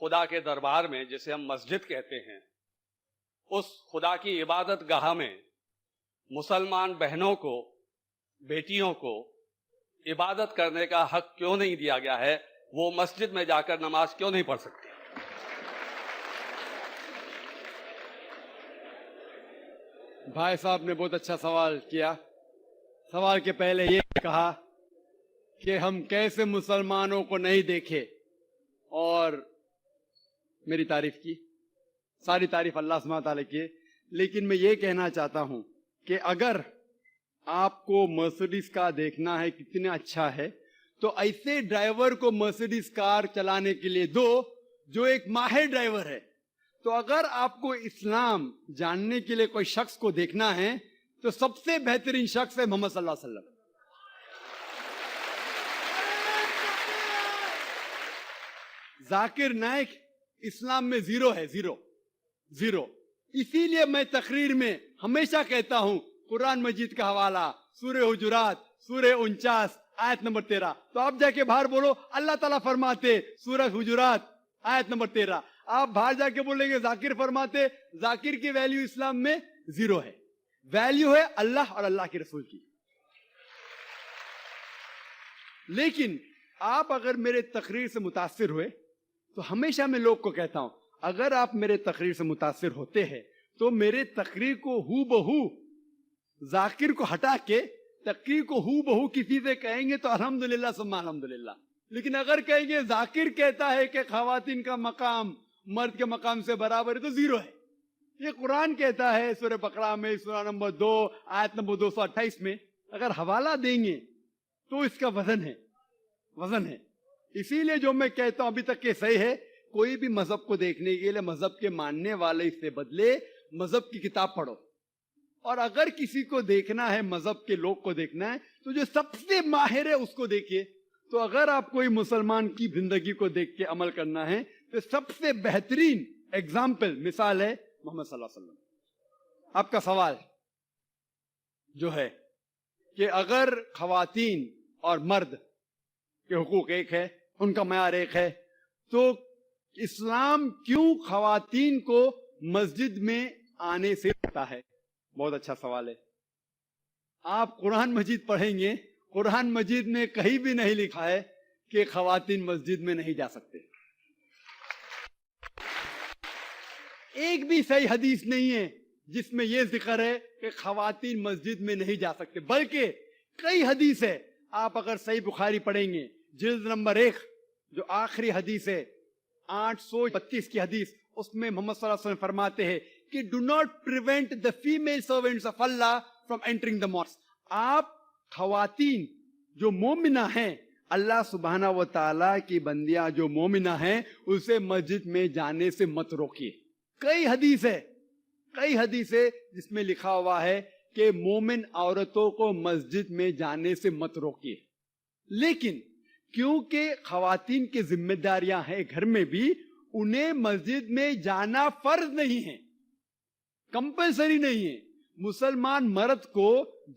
خدا کے دربار میں جسے ہم مسجد کہتے ہیں، اس خدا کی عبادت گاہ میں مسلمان بہنوں کو، بیٹیوں کو عبادت کرنے کا حق کیوں نہیں دیا گیا ہے؟ وہ مسجد میں جا کر نماز کیوں نہیں پڑھ سکتی؟ بھائی صاحب نے بہت اچھا سوال کیا. سوال کے پہلے یہ کہا کہ ہم کیسے مسلمانوں کو نہیں دیکھے، اور میری تعریف کی. ساری تعریف اللہ سبحانہ تعالیٰ کی ہے، لیکن میں یہ کہنا چاہتا ہوں کہ اگر آپ کو مرسیڈیز کار دیکھنا ہے کتنا اچھا ہے، تو ایسے ڈرائیور کو مرسیڈیز کار چلانے کے لیے دو جو ایک ماہر ڈرائیور ہے. تو اگر آپ کو اسلام جاننے کے لیے کوئی شخص کو دیکھنا ہے تو سب سے بہترین شخص ہے محمد صلی اللہ علیہ وسلم. ذاکر نائک اسلام میں زیرو ہے، زیرو. اسی لیے میں تقریر میں ہمیشہ کہتا ہوں قرآن مجید کا حوالہ سورہ حجرات سورہ 49 آیت نمبر 13. تو آپ جا کے باہر بولو اللہ تعالیٰ فرماتے سورہ حجرات آیت نمبر 13. آپ باہر جا کے بولیں گے ذاکر فرماتے. ذاکر کی ویلیو اسلام میں زیرو ہے. ویلیو ہے اللہ اور اللہ کے رسول کی. لیکن آپ اگر میرے تقریر سے متاثر ہوئے تو ہمیشہ میں لوگ کو کہتا ہوں اگر آپ میرے تقریر سے متاثر ہوتے ہیں تو میرے تقریر کو ہو بہو ذاکر کو ہٹا کے تقریر کو ہو بہو کسی سے کہیں گے تو الحمدللہ ثم الحمدللہ. لیکن اگر کہیں گے ذاکر کہتا ہے کہ خواتین کا مقام مرد کے مقام سے برابر ہے تو زیرو ہے. یہ قرآن کہتا ہے سورہ بقرہ میں سورہ نمبر 2 آیت نمبر 228 میں. اگر حوالہ دیں گے تو اس کا وزن ہے. اسی لیے جو میں کہتا ہوں ابھی تک کہ صحیح ہے، کوئی بھی مذہب کو دیکھنے کے لیے مذہب کے ماننے والے اس سے بدلے مذہب کی کتاب پڑھو. اور اگر کسی کو دیکھنا ہے مذہب کے لوگ کو دیکھنا ہے تو جو سب سے ماہر ہے اس کو دیکھیے. تو اگر آپ کوئی مسلمان کی زندگی کو دیکھ کے عمل کرنا ہے تو سب سے بہترین ایگزامپل مثال ہے محمد صلی اللہ علیہ وسلم. آپ کا سوال جو ہے کہ اگر خواتین اور مرد کے حقوق ایک ہے، ان کا معیار ایک ہے، تو اسلام کیوں خواتین کو مسجد میں آنے سے روکتا ہے؟ بہت اچھا سوال ہے. آپ قرآن مجید پڑھیں گے، قرآن مجید میں کہیں بھی نہیں لکھا ہے کہ خواتین مسجد میں نہیں جا سکتے. ایک بھی صحیح حدیث نہیں ہے جس میں یہ ذکر ہے کہ خواتین مسجد میں نہیں جا سکتے، بلکہ کئی حدیث ہے. آپ اگر صحیح بخاری پڑھیں گے جلد نمبر 1 جو آخری حدیث ہے 832 کی حدیث، اس میں محمد صلی اللہ علیہ وسلم فرماتے ہیں کہ do not prevent the female servants of Allah from entering the mosque. آپ خواتین جو مومنہ ہیں، اللہ سبحانہ و تعالیٰ کی بندیاں جو مومنہ ہیں، اسے مسجد میں جانے سے مت روکیے. کئی حدیث ہے جس میں لکھا ہوا ہے کہ مومن عورتوں کو مسجد میں جانے سے مت روکیے. لیکن کیونکہ خواتین کی ذمہ داریاں ہیں گھر میں بھی، انہیں مسجد میں جانا فرض نہیں ہے، کمپلسری نہیں ہے. مسلمان مرد کو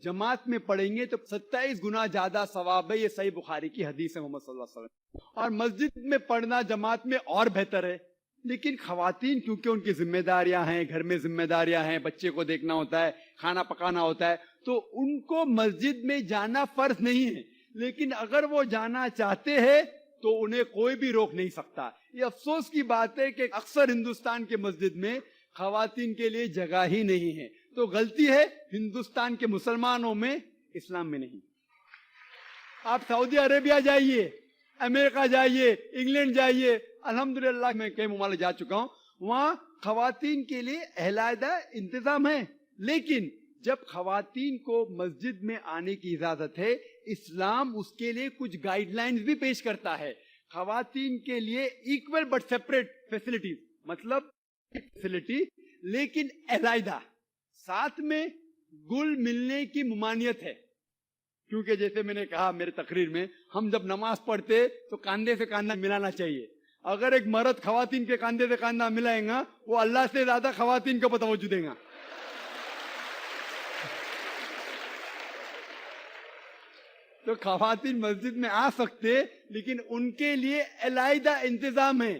جماعت میں پڑھیں گے تو 27 گنا زیادہ ثواب ہے. یہ صحیح بخاری کی حدیث ہے محمد صلی اللہ علیہ وسلم. اور مسجد میں پڑھنا جماعت میں اور بہتر ہے. لیکن خواتین کیونکہ ان کی ذمہ داریاں ہیں، گھر میں ذمہ داریاں ہیں، بچے کو دیکھنا ہوتا ہے، کھانا پکانا ہوتا ہے، تو ان کو مسجد میں جانا فرض نہیں ہے. لیکن اگر وہ جانا چاہتے ہیں تو انہیں کوئی بھی روک نہیں سکتا. یہ افسوس کی بات ہے کہ اکثر ہندوستان کے مسجد میں خواتین کے لیے جگہ ہی نہیں ہے. تو غلطی ہے ہندوستان کے مسلمانوں میں، اسلام میں نہیں. آپ سعودی عربیہ جائیے، امریکہ جائیے، انگلینڈ جائیے، الحمدللہ میں کئی ممالک جا چکا ہوں، وہاں خواتین کے لیے علیحدہ انتظام ہے. لیکن جب خواتین کو مسجد میں آنے کی اجازت ہے، اسلام اس کے لیے کچھ گائیڈ لائنز بھی پیش کرتا ہے. خواتین کے لیے ایکول بٹ سیپریٹ فیسلٹیز، مطلب فیسلٹی لیکن علیحدہ، ساتھ میں گل ملنے کی ممانعت ہے. کیونکہ جیسے میں نے کہا میرے تقریر میں، ہم جب نماز پڑھتے تو کاندھے سے کاندھا ملانا چاہیے. اگر ایک مرد خواتین کے کاندھے سے کاندھا ملائے گا، وہ اللہ سے زیادہ خواتین کو توجہ دے گا. تو خواتین مسجد میں آ سکتے، لیکن ان کے لیے علیحدہ انتظام ہے.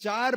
4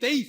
23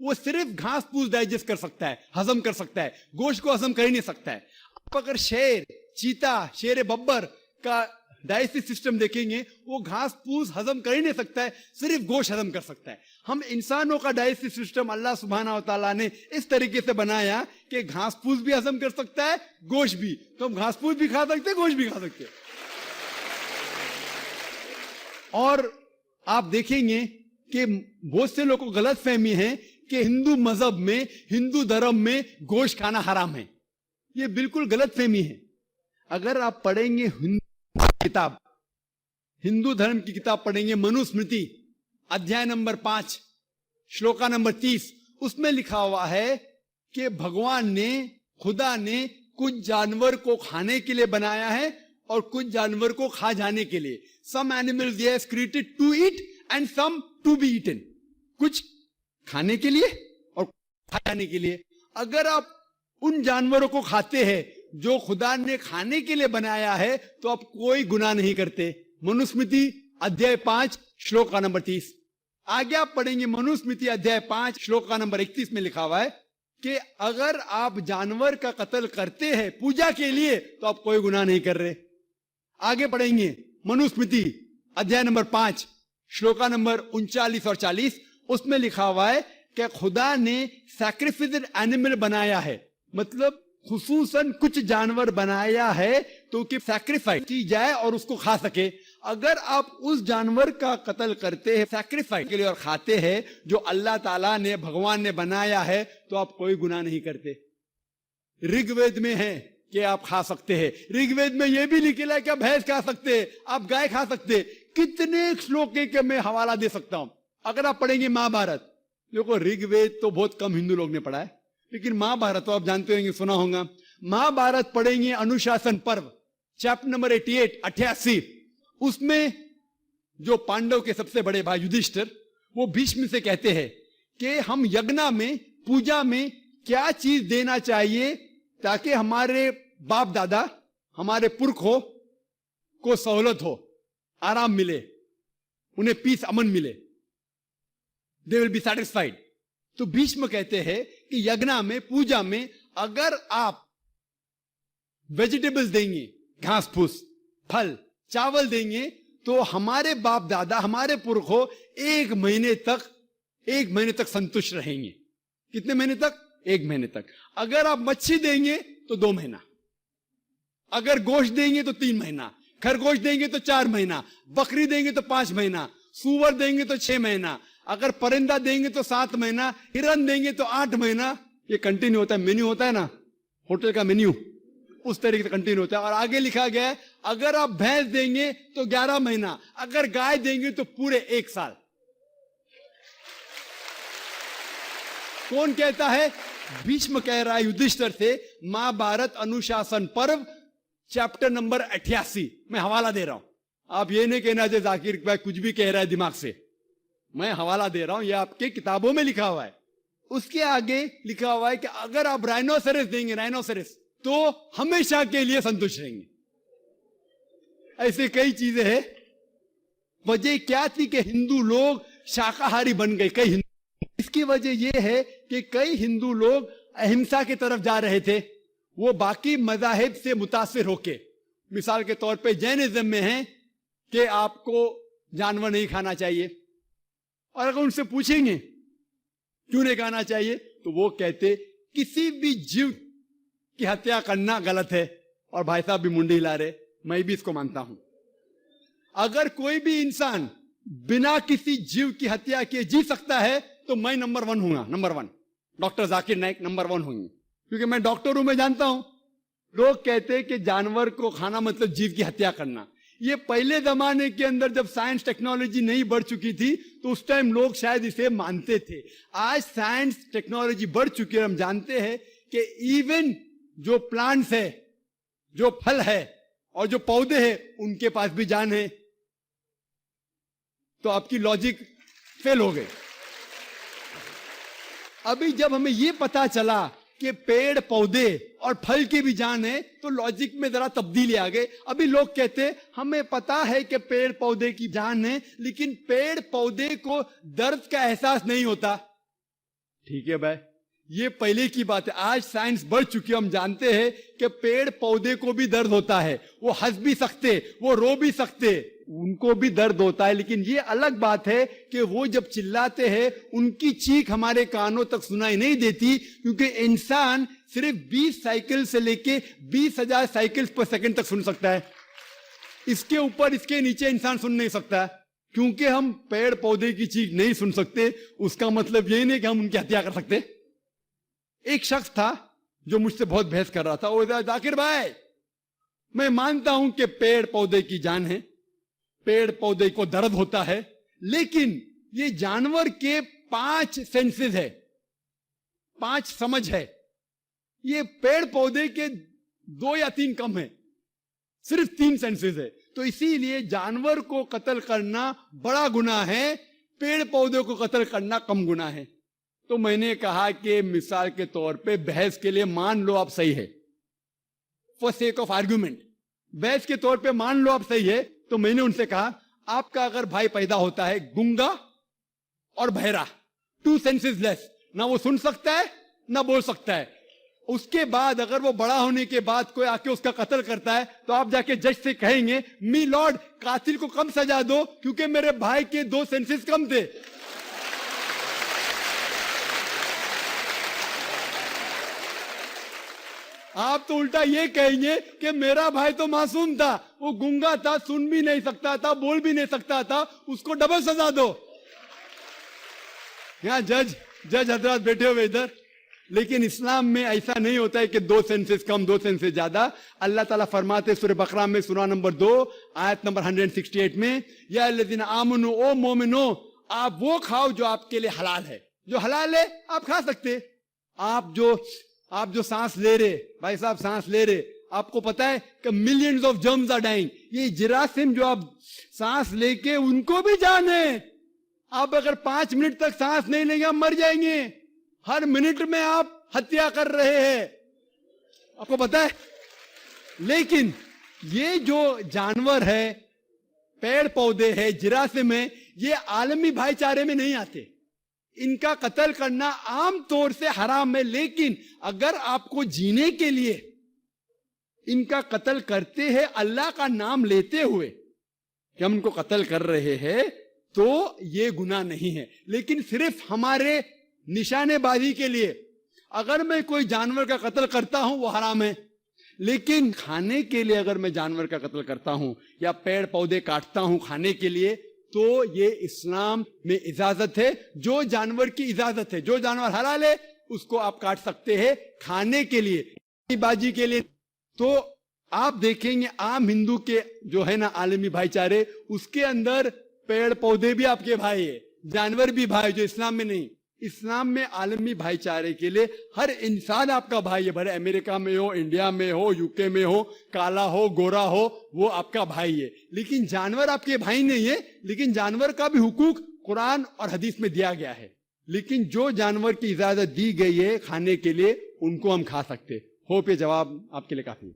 وہ صرف گھاس پھوس ڈائجسٹ کر سکتا ہے, ہضم کر سکتا ہے, گوشت کو ہضم کر ہی نہیں سکتا ہے. آپ اگر شیر, چیتا, شیر ببر کا ڈائجسٹو سسٹم دیکھیں گے, وہ گھاس پھوس ہضم کر ہی نہیں سکتا ہے, صرف گوشت ہضم کر سکتا ہے. ہم انسانوں کا ڈائجسٹو سسٹم اللہ سبحانہ و تعالیٰ نے اس طریقے سے بنایا کہ گھاس پھوس بھی ہضم کر سکتا ہے, گوشت بھی. تو ہم گھاس پھوس بھی کھا سکتے ہیں, گوشت بھی کھا سکتے ہیں. اور آپ دیکھیں گے کہ بہت سے لوگوں کو غلط فہمی ہے کہ ہندو مذہب میں, ہندو دھرم میں گوشت کھانا حرام ہے. یہ بالکل غلط فہمی ہے. اگر آپ پڑھیں گے کتاب, ہندو دھرم کی کتاب پڑھیں گے, منو اسمرتی ادھیائے نمبر 5 شلوکا نمبر 30, اس میں لکھا ہوا ہے کہ بھگوان نے, خدا نے کچھ جانور کو کھانے کے لیے بنایا ہے اور کچھ جانور کو کھا جانے کے لیے. Some animals he has created to eat and some to be eaten. کچھ کھانے کے لیے اور کھا جانے کے لیے. اگر آپ ان جانوروں کو کھاتے ہیں جو خدا نے کھانے کے لیے بنایا ہے تو آپ کوئی گناہ نہیں کرتے. منوسمرتی ادھیائے 5 شلوکا نمبر 30. آگے آپ پڑھیں گے منوسمرتی ادھیائے 5 شلوکا نمبر 31 میں لکھا ہوا ہے کہ اگر آپ جانور کا قتل کرتے ہیں پوجا کے لیے تو آپ کوئی گناہ نہیں کر رہے. آگے پڑھیں گے منوسمرتی ادھیائے نمبر 5 شلوکا نمبر 39 اور 40, اس میں لکھا ہوا ہے کہ خدا نے سیکریفائسڈ اینیمل بنایا ہے, مطلب خصوصاً کچھ جانور بنایا ہے تو کہ سیکریفائس کی جائے اور اس کو کھا سکے. اگر آپ اس جانور کا قتل کرتے ہیں سیکریفائس کے لیے اور کھاتے ہیں جو اللہ تعالیٰ نے, بھگوان نے بنایا ہے, تو آپ کوئی گناہ نہیں کرتے. رگ وید میں ہے کہ آپ کھا سکتے ہیں. رگ وید میں یہ بھی لکھا ہے کہ آپ بھینس کھا سکتے ہیں, آپ گائے کھا سکتے ہیں. کتنے شلوک کے میں حوالہ دے سکتا ہوں. اگر آپ پڑھیں گے مہا بھارت, دیکھو رگ وید تو بہت کم ہندو لوگ نے پڑھا ہے, لیکن مہا بھارت تو آپ جانتے ہوں گے, سنا ہوگا. مہا بھارت پڑھیں گے انوشاسن پرو چیپٹر نمبر 88, اس میں جو پانڈو کے سب سے بڑے بھائی یدھشٹر, وہ بھیشم سے کہتے ہیں کہ ہم یگنا میں, پوجا میں کیا چیز دینا چاہیے تاکہ ہمارے باپ دادا, ہمارے پرکھوں کو سہولت ہو, آرام ملے, انہیں پیس, امن ملے, they will be satisfied. تو بھیشم کہتے ہیں کہ یگنا میں, پوجا میں اگر آپ ویجیٹیبلز دیں گے, گھاس پھوس, پھل, چاول دیں گے, تو ہمارے باپ دادا, ہمارے پرکھوں ایک مہینے تک سنتشٹ رہیں گے. کتنے مہینے تک؟ 1 مہینے تک. اگر آپ مچھی دیں گے تو 2 مہینہ, اگر گوشت دیں گے تو 3 مہینہ, خرگوش دیں گے تو 4 مہینہ, بکری دیں گے تو 5 مہینہ, سور دیں گے تو 6 مہینہ, اگر پرندہ دیں گے تو 7 مہینہ, ہرن دیں گے تو 8 مہینہ. یہ کنٹینیو ہوتا ہے, مینیو ہوتا ہے نا ہوٹل کا مینیو, اس طریقے سے کنٹینیو ہوتا ہے. اور آگے لکھا گیا ہے اگر آپ بھینس دیں گے تو 11 مہینہ, اگر گائے دیں گے تو پورے 1 سال. کون کہتا ہے؟ بھیشم کہہ رہا ہے یدھشٹر سے. مہا بھارت انوشاسن پرو چیپٹر نمبر 88, میں حوالہ دے رہا ہوں. آپ یہ نہیں کہنا کہ ذاکر بھائی کچھ بھی کہہ رہا ہے دماغ سے, میں حوالہ دے رہا ہوں, یہ آپ کے کتابوں میں لکھا ہوا ہے. اس کے آگے لکھا ہوا ہے کہ اگر آپ رائنوسرس دیں گے, رائنوسرس, تو ہمیشہ کے لیے سنتوش رہیں گے. ایسے کئی چیزیں ہیں. وجہ کیا تھی کہ ہندو لوگ شاکاہاری بن گئے, کئی ہندو. اس کی وجہ یہ ہے کہ کئی ہندو لوگ اہمسا کی طرف جا رہے تھے, وہ باقی مذاہب سے متاثر ہو کے. مثال کے طور پہ جینزم میں ہے کہ آپ کو جانور نہیں کھانا چاہیے, اور اگر ان سے پوچھیں گے کیوں نہیں کھانا چاہیے تو وہ کہتے کسی بھی جیو کی ہتیا کرنا غلط ہے. اور بھائی صاحب بھی منڈی ہلا رہے, میں بھی اس کو مانتا ہوں. اگر کوئی بھی انسان بنا کسی جیو کی ہتیا کیے جی سکتا ہے تو میں نمبر 1 ہوں گا, number 1. Doctor Zakir Naik number 1 ہوں گے, کیونکہ میں ڈاکٹر ہوں, میں جانتا ہوں. لوگ کہتے کہ جانور کو کھانا مطلب جیو کی ہتیا کرنا. یہ پہلے زمانے کے اندر جب سائنس ٹیکنالوجی نہیں بڑھ چکی تھی تو اس ٹائم لوگ شاید اسے مانتے تھے. آج سائنس ٹیکنالوجی بڑھ چکی ہے, ہم جانتے ہیں کہ ایون جو پلانٹس ہے, جو پھل ہے اور جو پودے ہیں, ان کے پاس بھی جان ہے. تو آپ کی لاجک فیل ہو گئے. ابھی جب ہمیں یہ پتا چلا کہ پیڑ پودے اور پھل کی بھی جان ہے تو لاجک میں ذرا تبدیلی آ گئی. ابھی لوگ کہتے ہمیں پتا ہے کہ پیڑ پودے کی جان ہے, لیکن پیڑ پودے کو درد کا احساس نہیں ہوتا. ٹھیک ہے بھائی, یہ پہلے کی بات ہے. آج سائنس بڑھ چکی ہے, ہم جانتے ہیں کہ پیڑ پودے کو بھی درد ہوتا ہے, وہ ہنس بھی سکتے, وہ رو بھی سکتے, ان کو بھی درد ہوتا ہے. لیکن یہ الگ بات ہے کہ وہ جب چلاتے ہیں ان کی چیخ ہمارے کانوں تک سنائی نہیں دیتی, کیونکہ انسان صرف 20 سائیکل سے لے کے 20,000 سائیکل پر سیکنڈ تک سن سکتا ہے. اس کے اوپر اس کے نیچے انسان سن نہیں سکتا. کیونکہ ہم پیڑ پودے کی چیخ نہیں سن سکتے, اس کا مطلب یہ نہیں کہ ہم ان کی ہتیا کر سکتے. ایک شخص تھا جو مجھ سے بہت بحث کر رہا تھا, وہ ذاکر بھائی میں مانتا ہوں کہ پیڑ پودے کی جان ہے, پیڑ پودے کو درد ہوتا ہے, لیکن یہ جانور کے 5 سینسز ہے, 5 سمجھ ہے, یہ پیڑ پودے کے 2 یا 3 کم ہے, صرف 3 سینسز ہے. تو اسی لیے جانور کو قتل کرنا بڑا گناہ ہے, پیڑ پودے کو قتل کرنا کم گناہ ہے. تو میں نے کہا کہ مثال کے طور پہ بحث کے لیے مان لو آپ صحیح ہے, فار سیک آف آرگومنٹ, بحث کے طور پہ مان لو آپ صحیح ہے. تو میں نے ان سے کہا آپ کا اگر بھائی پیدا ہوتا ہے گنگا اور بہرا, 2 سینسز لیس, نہ وہ سن سکتا ہے نہ بول سکتا ہے, اس کے بعد اگر وہ بڑا ہونے کے بعد کوئی آ کے اس کا قتل کرتا ہے تو آپ جا کے جج سے کہیں گے می لارڈ قاتل کو کم سزا دو کیونکہ میرے بھائی کے 2 سینسز کم تھے. آپ تو الٹا یہ کہیں گے کہ میرا بھائی تو معصوم تھا, وہ گنگا تھا, سن بھی نہیں سکتا تھا, بول بھی نہیں سکتا تھا, اس کو ڈبل سزا دو. یہاں جج حضرات بیٹھے ہوئے ادھر, لیکن اسلام میں ایسا نہیں ہوتا ہے کہ 2 سینسز کم 2 سینسز زیادہ. اللہ تعالیٰ فرماتے سورہ بقرہ میں سورہ نمبر 2 آیت نمبر 168 میں, یا الذین آمنو, او مومنو, آپ وہ کھاؤ جو آپ کے لیے حلال ہے, جو حلال ہے آپ کھا سکتے. آپ جو سانس لے رہے بھائی صاحب, سانس لے رہے, آپ کو پتا ہے کہ millions of germs are dying. یہ جراثیم جو آپ سانس لے کے ان کو بھی جان ہے. آپ اگر 5 منٹ تک سانس نہیں لیں گے آپ مر جائیں گے. ہر منٹ میں آپ ہتیا کر رہے ہیں, آپ کو پتا ہے. لیکن یہ جو جانور ہے, پیڑ پودے ہے, جراثیم ہے, یہ عالمی بھائی چارے میں نہیں آتے. ان کا قتل کرنا عام طور سے حرام ہے. لیکن اگر آپ کو جینے کے لیے ان کا قتل کرتے ہیں اللہ کا نام لیتے ہوئے کہ ہم ان کو قتل کر رہے ہیں, تو یہ گناہ نہیں ہے. لیکن صرف ہمارے نشانے بازی کے لیے اگر میں کوئی جانور کا قتل کرتا ہوں وہ حرام ہے. لیکن کھانے کے لیے اگر میں جانور کا قتل کرتا ہوں یا پیڑ پودے کاٹتا ہوں کھانے کے لیے, تو یہ اسلام میں اجازت ہے. جو جانور کی اجازت ہے, جو جانور حلال ہے اس کو آپ کاٹ سکتے ہیں کھانے کے لیے, بازی کے لیے. تو آپ دیکھیں گے عام ہندو کے جو ہے نا عالمی بھائی چارے, اس کے اندر پیڑ پودے بھی آپ کے بھائی ہے, جانور بھی بھائی, جو اسلام میں نہیں. اسلام میں عالمی بھائی چارے کے لیے ہر انسان آپ کا بھائی ہے, بھلے امریکہ میں ہو, انڈیا میں ہو, UK میں ہو, کالا ہو, گورا ہو, وہ آپ کا بھائی ہے. لیکن جانور آپ کے بھائی نہیں ہے. لیکن جانور کا بھی حقوق قرآن اور حدیث میں دیا گیا ہے. لیکن جو جانور کی اجازت دی گئی ہے کھانے کے لیے ان کو ہم کھا سکتے. ہو پہ جواب آپ کے لیے کافی.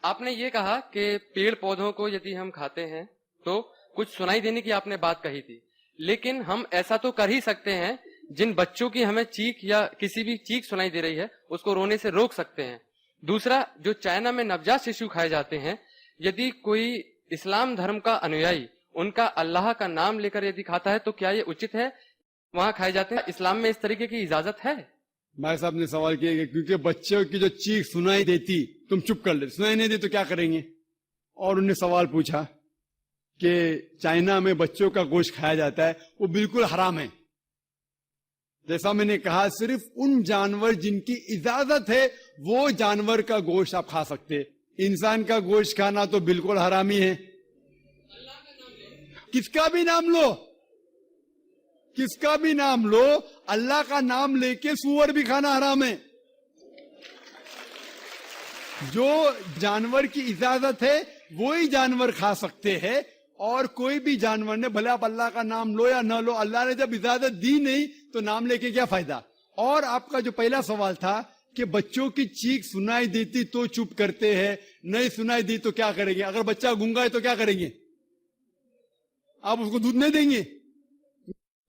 آپ نے یہ کہا کہ پیڑ پودوں کو یدی ہم کھاتے ہیں تو کچھ سنائی دینے کی آپ نے بات کہی تھی, لیکن ہم ایسا تو کر ہی سکتے ہیں جن بچوں کی ہمیں چیخ یا کسی بھی چیخ سنائی دے رہی ہے اس کو رونے سے روک سکتے ہیں. دوسرا, جو چائنا میں نوجات ششو کھائے جاتے ہیں, یدی کوئی اسلام دھرم کا انویائی ان کا اللہ کا نام لے کر یدی کھاتا ہے تو کیا یہ اچت ہے وہاں کھائے جاتے ہیں؟ اسلام میں اس طریقے کی اجازت ہے؟ بھائی صاحب نے سوال کیا کہ کیونکہ بچوں کی جو چیخ سنائی دیتی تم چپ کر لے, سنائی نہیں دی تو کیا کریں گے. اور انہوں نے سوال پوچھا کہ چائنا میں بچوں کا گوشت کھایا جاتا ہے, وہ بالکل حرام ہے. جیسا میں نے کہا صرف ان جانور جن کی اجازت ہے وہ جانور کا گوشت آپ کھا سکتے. انسان کا گوشت کھانا تو بالکل حرامی ہے. کس کا بھی نام لو, کس کا بھی نام لو, اللہ کا نام لے کے سور بھی کھانا حرام ہے. جو جانور کی اجازت ہے وہی جانور کھا سکتے ہیں. اور کوئی بھی جانور نے, بھلے آپ اللہ کا نام لو یا نہ لو, اللہ نے جب اجازت دی نہیں تو نام لے کے کیا فائدہ. اور آپ کا جو پہلا سوال تھا کہ بچوں کی چیخ سنائی دیتی تو چپ کرتے ہیں, نہیں سنائی دی تو کیا کریں گے. اگر بچہ گونگا ہے تو کیا کریں گے, آپ اس کو دودھ نہیں دیں گے.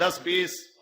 10-20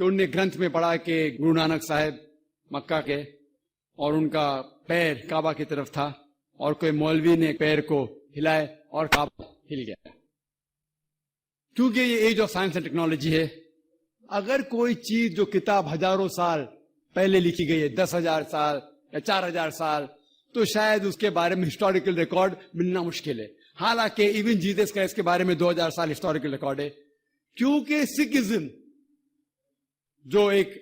کہ انہوں نے گرنتھ میں پڑھا کہ گرو نانک صاحب مکہ کے اور ان کا پیر کعبہ کی طرف تھا اور کوئی مولوی نے پیر کو ہلائے اور کعبہ ہل گیا. کیونکہ یہ age of science and technology ہے. اگر کوئی چیز جو کتاب ہزاروں سال پہلے لکھی گئی ہے 10,000 سال یا 4,000 سال تو شاید اس کے بارے میں ہسٹوریکل ریکارڈ ملنا مشکل ہے. حالانکہ ایون جیزس کا اس کے بارے میں 2,000 سال ہسٹوریکل ریکارڈ ہے. کیونکہ سکھزم جو ایک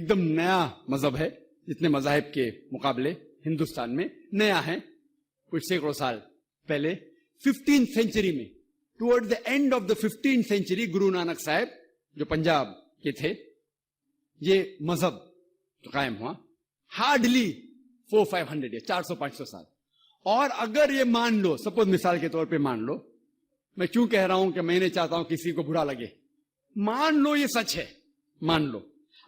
دم نیا مذہب ہے جتنے مذاہب کے مقابلے ہندوستان میں نیا ہے کچھ سینکڑوں سال پہلے 15th سینچری میں toward the end of the 15th century Guru Nanak Sahib جو پنجاب کے تھے یہ مذہب تو قائم ہوا ہارڈلی 400-500 یا 400-500 سال. اور اگر یہ مان لو سپوز مثال کے طور پہ مان لو میں کیوں کہہ رہا ہوں کہ میں نہیں چاہتا ہوں کسی کو برا لگے مان لو یہ سچ ہے مان لو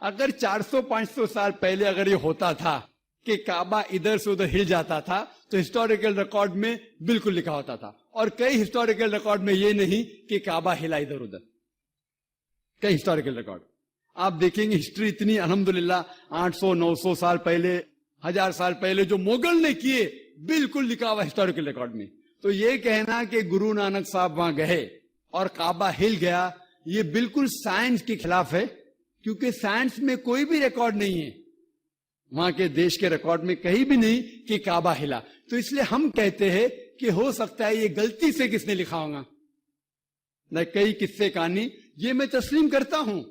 اگر 400-500 سال پہلے اگر یہ ہوتا تھا کہ کعبہ ادھر سے ادھر ہل جاتا تھا تو ہسٹوریکل ریکارڈ میں بالکل لکھا ہوتا تھا. اور کئی ہسٹوریکل ریکارڈ میں یہ نہیں کہ کعبہ ہلا ادھر ادھر. کئی ہسٹوریکل ریکارڈ آپ دیکھیں گے ہسٹری اتنی الحمدللہ 800-900 سال پہلے 1000 سال پہلے جو مغل نے کیے بالکل لکھا ہوا ہسٹوریکل ریکارڈ میں. تو یہ کہنا کہ گرو نانک صاحب وہاں گئے اور کعبہ ہل گیا یہ بالکل سائنس کے خلاف ہے کیونکہ سائنس میں کوئی بھی ریکارڈ نہیں ہے وہاں کے دیش کے ریکارڈ میں کہیں بھی نہیں کہ کعبہ ہلا. تو اس لیے ہم کہتے ہیں کہ ہو سکتا ہے یہ غلطی سے کس نے لکھا ہوگا. کئی قصے کہانی یہ میں تسلیم کرتا ہوں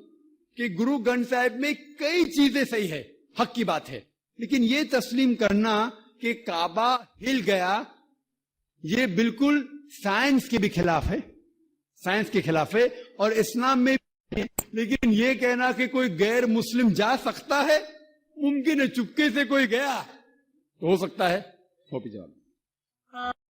کہ گرو گرنتھ صاحب میں کئی چیزیں صحیح ہے حق کی بات ہے لیکن یہ تسلیم کرنا کہ کعبہ ہل گیا یہ بالکل سائنس کے بھی خلاف ہے سائنس کے خلاف ہے اور اسلام میں بھی. لیکن یہ کہنا کہ کوئی غیر مسلم جا سکتا ہے ممکن ہے چپکے سے کوئی گیا تو ہو سکتا ہے وہ بھی جواب